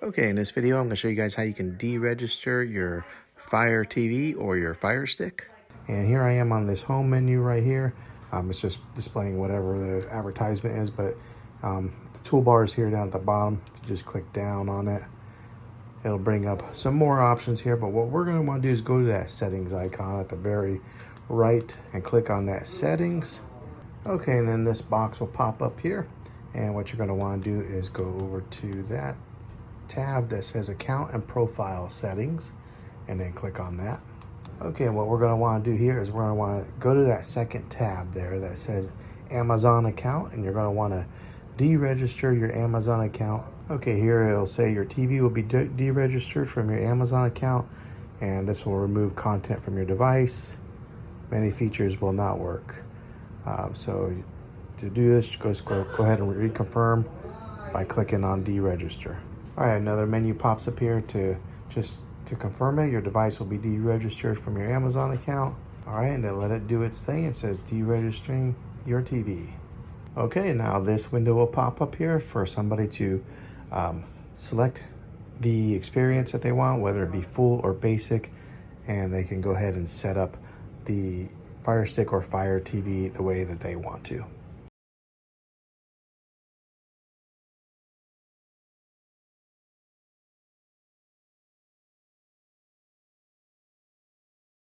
Okay, in this video, I'm going to show you guys how you can deregister your Fire TV or your Fire Stick. And here I am on this home menu right here. It's just displaying whatever the advertisement is, but the toolbar is here down at the bottom. If you just click down on it, it'll bring up some more options here. But what we're going to want to do is go to that settings icon at the very right and click on that settings. Okay, and then this box will pop up here. And what you're going to want to do is go over to that tab that says account and profile settings and then click on that. Okay, and what we're going to want to do here is we're going to want to go to that second tab there that says Amazon account, and you're going to want to deregister your Amazon account. Okay, here it'll say your TV will be deregistered from your Amazon account, and this will remove content from your device. Many features will not work. So to do this, just go ahead and reconfirm by clicking on deregister. All right, another menu pops up here to confirm it. Your device will be deregistered from your Amazon account. All right, and then let it do its thing. It says deregistering your TV. Okay, now this window will pop up here for somebody to select the experience that they want, whether it be full or basic, and they can go ahead and set up the Fire Stick or Fire TV the way that they want to.